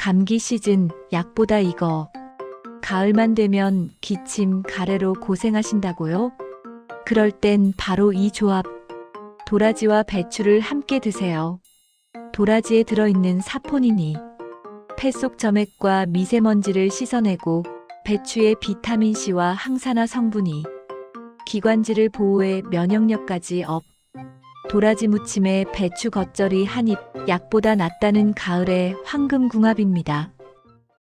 감기 시즌 약보다 이거. 가을만 되면 기침, 가래로 고생하신다고요? 그럴 땐 바로 이 조합. 도라지와 배추를 함께 드세요. 도라지에 들어있는 사포닌이 폐 속 점액과 미세먼지를 씻어내고, 배추의 비타민C와 항산화 성분이 기관지를 보호해 면역력까지 업. 도라지 무침에 배추 겉절이 한 입, 약보다 낫다는 가을의 황금궁합입니다.